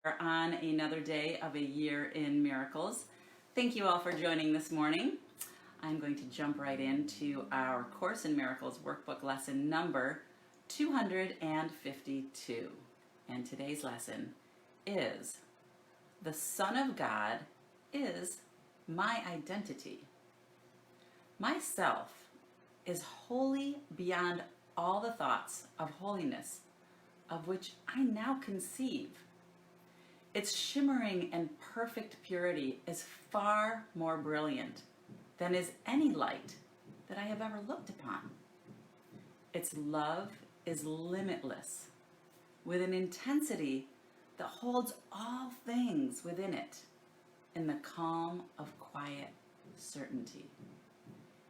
We're on another day of a year in miracles. Thank you all for joining this morning. I'm going to jump right into our Course in Miracles workbook lesson number 252. And today's lesson is the Son of God is my identity. Myself is holy beyond all the thoughts of holiness of which I now conceive. Its shimmering and perfect purity is far more brilliant than is any light that I have ever looked upon. Its love is limitless, with an intensity that holds all things within it in the calm of quiet certainty.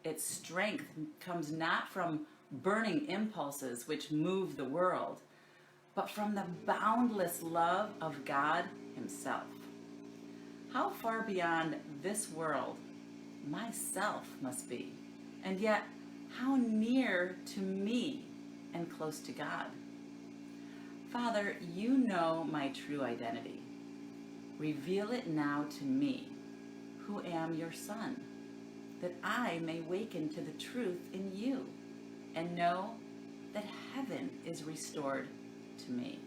Its strength comes not from burning impulses which move the world, but from the boundless love of God Himself. How far beyond this world myself must be, and yet how near to me and close to God. Father, you know my true identity. Reveal it now to me, who am your Son, that I may waken to the truth in you and know that heaven is restored to me.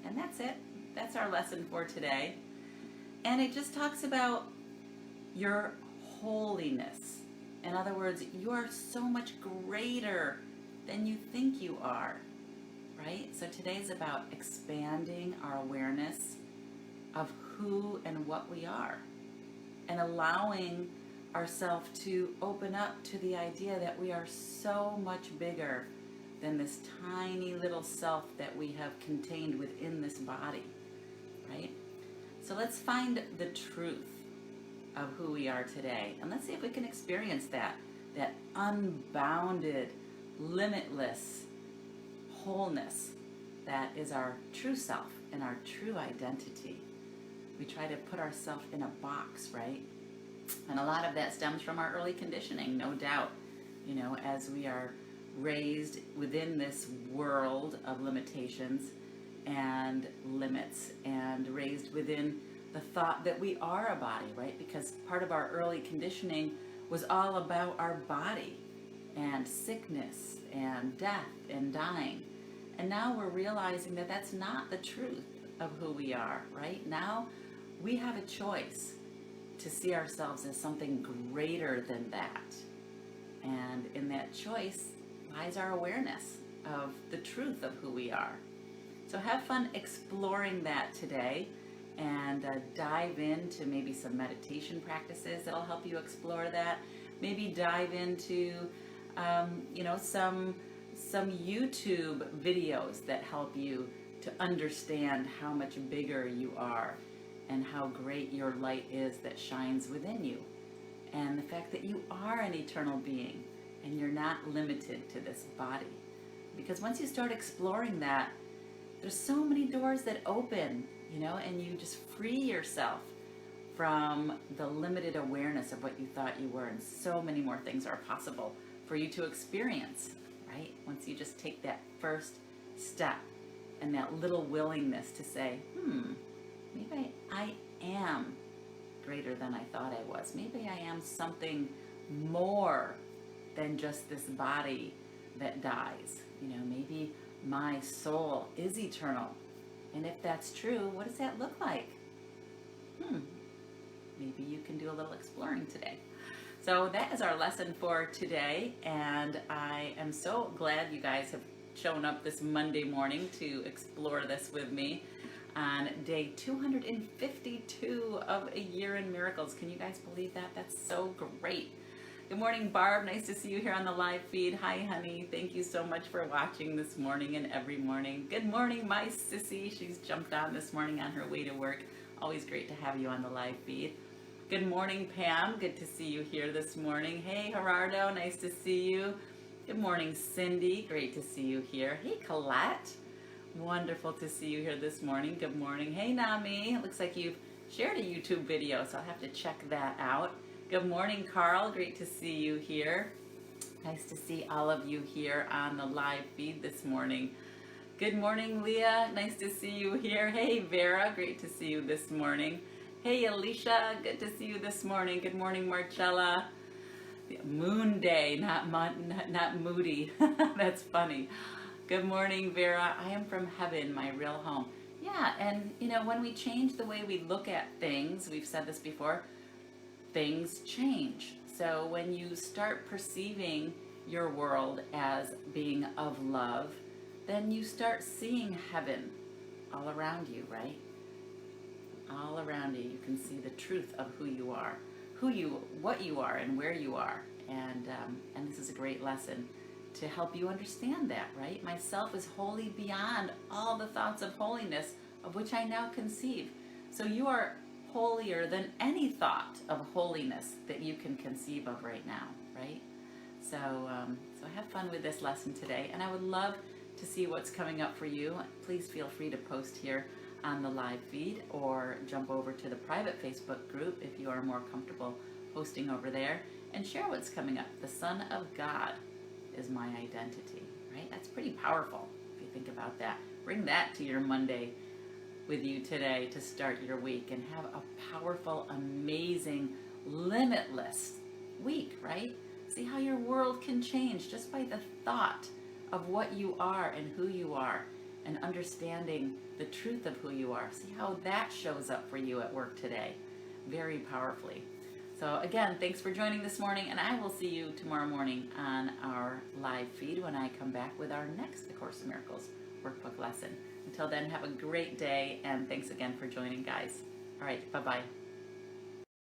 And that's it. That's our lesson for today. And it just talks about your holiness. In other words, you are so much greater than you think you are, right? So today's about expanding our awareness of who and what we are and allowing ourselves to open up to the idea that we are so much bigger than this tiny little self that we have contained within this body, right? So let's find the truth of who we are today, and let's see if we can experience that unbounded, limitless wholeness that is our true self and our true identity. We try to put ourselves in a box, right? And a lot of that stems from our early conditioning, no doubt, as we are raised within this world of limitations and limits, and raised within the thought that we are a body, right? Because part of our early conditioning was all about our body and sickness and death and dying. And now we're realizing that that's not the truth of who we are, right? Now we have a choice to see ourselves as something greater than that. And in that choice lies our awareness of the truth of who we are. So have fun exploring that today, and dive into maybe some meditation practices that'll help you explore that. Maybe dive into some YouTube videos that help you to understand how much bigger you are and how great your light is that shines within you, and the fact that you are an eternal being and you're not limited to this body. Because once you start exploring that, there's so many doors that open, and you just free yourself from the limited awareness of what you thought you were, and so many more things are possible for you to experience, right? Once you just take that first step and that little willingness to say, maybe I am greater than I thought I was. Maybe I am something more than just this body that dies. Maybe my soul is eternal. And if that's true, what does that look like? Maybe you can do a little exploring today. So that is our lesson for today, and I am so glad you guys have shown up this Monday morning to explore this with me on day 252 of a year in miracles. Can you guys believe that? That's so great. Good morning, Barb. Nice to see you here on the live feed. Hi, honey. Thank you so much for watching this morning and every morning. Good morning, my sissy. She's jumped on this morning on her way to work. Always great to have you on the live feed. Good morning, Pam. Good to see you here this morning. Hey, Gerardo. Nice to see you. Good morning, Cindy. Great to see you here. Hey, Colette. Wonderful to see you here this morning. Good morning. Hey, Nami. It looks like you've shared a YouTube video, so I'll have to check that out. Good morning, Carl. Great to see you here. Nice to see all of you here on the live feed this morning. Good morning, Leah. Nice to see you here. Hey, Vera. Great to see you this morning. Hey, Alicia. Good to see you this morning. Good morning, Marcella. Moon day, not moody. That's funny. Good morning, Vera. I am from heaven, my real home. Yeah, and when we change the way we look at things, we've said this before, things change. So when you start perceiving your world as being of love, then you start seeing heaven all around you, right? All around you, you can see the truth of who you are, what you are, and where you are. And this is a great lesson to help you understand that, right? Myself is wholly beyond all the thoughts of holiness of which I now conceive. So you are holier than any thought of holiness that you can conceive of right now, right? So have fun with this lesson today, and I would love to see what's coming up for you. Please feel free to post here on the live feed or jump over to the private Facebook group if you are more comfortable posting over there, and share what's coming up. The Son of God is my identity, right? That's pretty powerful if you think about that. Bring that to your Monday with you today to start your week and have a powerful, amazing, limitless week, right? See how your world can change just by the thought of what you are and who you are, and understanding the truth of who you are. See how that shows up for you at work today, very powerfully. So again, thanks for joining this morning, and I will see you tomorrow morning on our live feed when I come back with our next A Course in Miracles workbook lesson. Until then, have a great day, and thanks again for joining, guys. All right, bye-bye.